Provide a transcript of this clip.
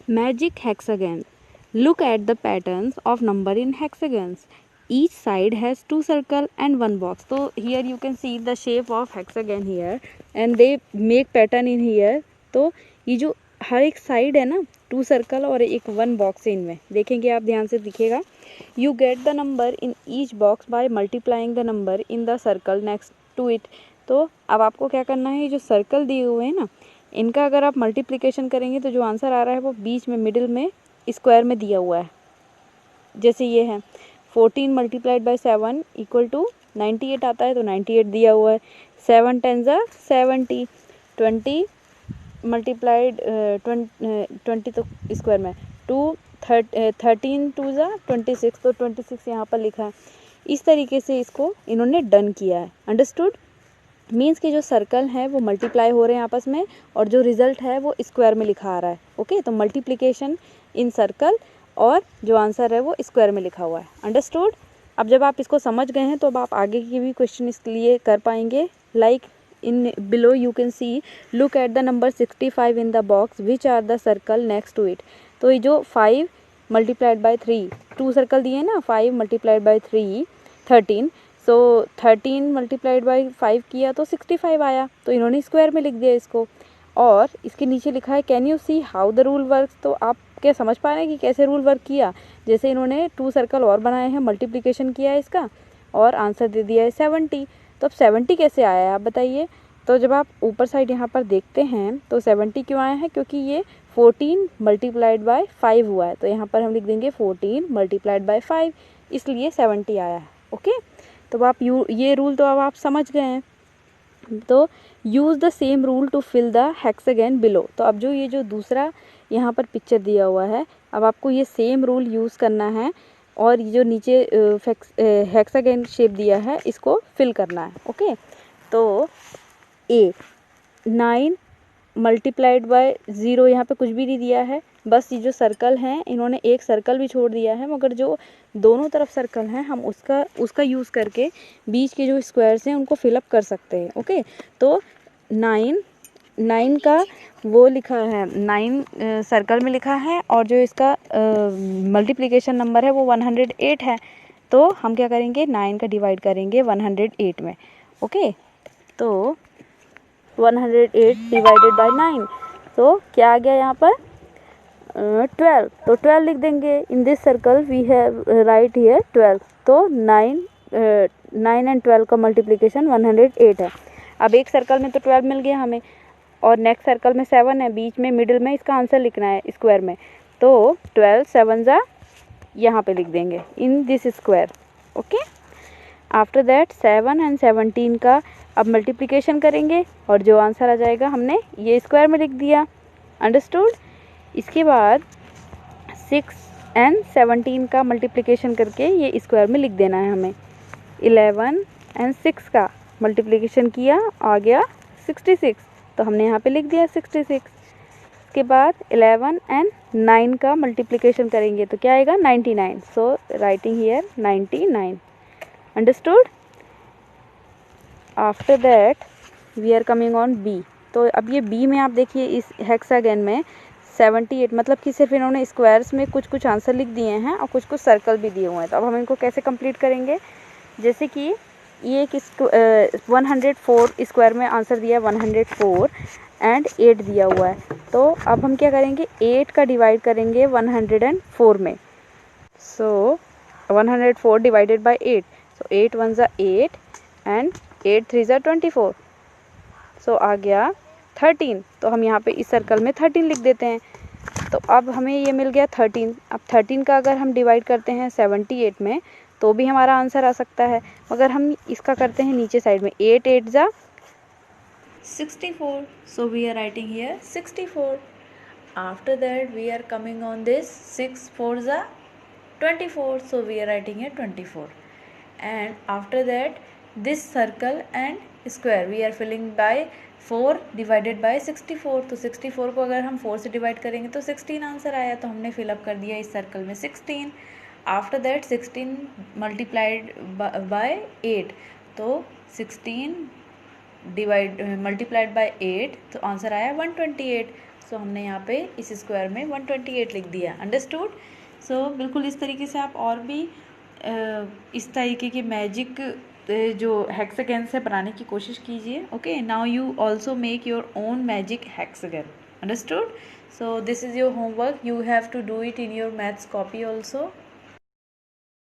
Magic hexagon. Look at the patterns of number in hexagons. Each side has two circle and one box. So here you can see the shape of hexagon here and they make pattern in here. तो ये जो हर एक side है ना, to circle और एक one box है, इनमें देखेंगे आप ध्यान से दिखेगा. You get the number in each box by multiplying the number in the circle next to it. तो अब आपको क्या करना है, ये जो सर्कल दिए हुए हैं ना, इनका अगर आप मल्टीप्लिकेशन करेंगे तो जो आंसर आ रहा है वो बीच में मिडिल में स्क्वायर में दिया हुआ है. जैसे ये है 14 मल्टीप्लाइड बाई 7 इक्वल टू 98 आता है, तो 98 दिया हुआ है. 7 10 ज़ा 70, 20 मल्टीप्लाइड 20 तो स्क्वायर में 2 13 2 ज़ा 26, तो 26 यहाँ पर लिखा है. इस तरीके से इसको इन्होंने डन किया है. अंडरस्टूड. मीन्स कि जो सर्कल है वो मल्टीप्लाई हो रहे हैं आपस में और जो रिजल्ट है वो स्क्वायर में लिखा आ रहा है. ओके, तो मल्टीप्लिकेशन इन सर्कल और जो आंसर है वो स्क्वायर में लिखा हुआ है. अंडरस्टूड. अब जब आप इसको समझ गए हैं तो अब आप आगे की भी क्वेश्चन इसके लिए कर पाएंगे. Like in below you can see look at the number 65 in the box which are the circle next to it. तो ये जो 5 मल्टीप्लाइड बाई 3 टू सर्कल दिए ना, 5 multiplied by 3 13. So 13 multiplied by 5 किया तो 65 आया, तो इन्होंने स्क्वायर में लिख दिया इसको. और इसके नीचे लिखा है can you see how the rule work. तो आप क्या समझ पा रहे हैं कि कैसे रूल वर्क किया. जैसे इन्होंने टू सर्कल और बनाए हैं, मल्टीप्लिकेशन किया है इसका और आंसर दे दिया है 70. तो अब 70 कैसे आया है आप बताइए. तो जब आप ऊपर साइड यहाँ पर देखते हैं तो 70 क्यों आया है, क्योंकि ये 14 मल्टीप्लाइड बाय 5 हुआ है. तो यहाँ पर हम लिख देंगे 14 मल्टीप्लाइड बाय 5, इसलिए 70 आया है. ओके, तो आप ये रूल तो अब आप समझ गए हैं. तो use the same rule to fill the hexagon below. तो अब जो ये जो दूसरा यहाँ पर पिक्चर दिया हुआ है, अब आपको ये सेम रूल यूज़ करना है और ये जो नीचे हेक्सागन शेप दिया है इसको फिल करना है. ओके, तो ए 9 मल्टीप्लाइड बाय 0, यहाँ पे कुछ भी नहीं दिया है, बस ये जो सर्कल हैं इन्होंने एक सर्कल भी छोड़ दिया है, मगर जो दोनों तरफ सर्कल हैं हम उसका यूज़ करके बीच के जो स्क्वायर्स हैं उनको फिलअप कर सकते हैं. ओके, तो 9 का वो लिखा है, 9 सर्कल में लिखा है और जो इसका मल्टीप्लिकेशन नंबर है वो 108 है. तो हम क्या करेंगे, 9 का डिवाइड करेंगे 108 में. ओके, तो 108 डिवाइडेड बाय 9, तो क्या आ गया यहाँ पर 12. तो 12 लिख देंगे. In this circle we have write here 12. तो 9 एंड 12 का मल्टीप्लिकेशन 108 है. अब एक सर्कल में तो 12 मिल गया हमें और नेक्स्ट सर्कल में 7 है, बीच में मिडिल में इसका आंसर लिखना है स्क्वायर में. तो 12 7 ज़ा यहाँ पे लिख देंगे in this square. Okay, after that 7 and 17 का अब मल्टीप्लिकेशन करेंगे और जो आंसर आ जाएगा हमने ये स्क्वायर में लिख दिया. अंडरस्टूड. इसके बाद 6 एंड 17 का मल्टीप्लिकेशन करके ये स्क्वायर में लिख देना है हमें. 11 एंड 6 का मल्टीप्लिकेशन किया, आ गया 66, तो हमने यहाँ पे लिख दिया 66. इसके बाद 11 एंड 9 का मल्टीप्लिकेशन करेंगे तो क्या आएगा 99. So writing here 99. Understood. After that we are coming on B. तो अब ये बी में आप देखिए इस हेक्सागन में 78, मतलब कि सिर्फ इन्होंने स्क्वायर्स में कुछ आंसर लिख दिए हैं और कुछ सर्कल भी दिए हुए हैं. तो अब हम इनको कैसे कंप्लीट करेंगे, जैसे कि ये एक 104 स्क्वायर में आंसर दिया है 104 एंड 8 दिया हुआ है. तो अब हम क्या करेंगे, 8 का डिवाइड करेंगे 104 में. सो 104 डिवाइडेड बाय 8, सो 8 1 ज़ा 8 एंड 8 3 ज़ा 24. सो आ गया 13. तो हम यहाँ पे इस सर्कल में 13 लिख देते हैं. तो अब हमें ये मिल गया 13. अब 13 का अगर हम डिवाइड करते हैं 78 में तो भी हमारा आंसर आ सकता है, मगर हम इसका करते हैं नीचे साइड में. 8 8 ज़ा 64. So we are writing here 64. After that we are coming on this 6 4 ज़ा 24. So we are writing here 24. And after that this circle and square we are filling by 4 divided by 64. तो 64 को अगर हम 4 से divide करेंगे तो 16 answer आया, तो हमने फिलअप कर दिया इस सर्कल में 16. आफ्टर दैट 16 मल्टीप्लाइड बाय 8, तो 16 मल्टीप्लाइड बाय 8, तो आंसर आया 128. सो हमने यहाँ पे इस स्क्वायर में 128 लिख दिया। अंडरस्टूड। सो बिल्कुल इस तरीके से आप और भी इस तरीके के मैजिक जो हेक्सागन्स है बनाने की कोशिश कीजिए। Okay, now you also make your own magic hexagon. Understood? So this is your homework. You have to do it in your maths copy also.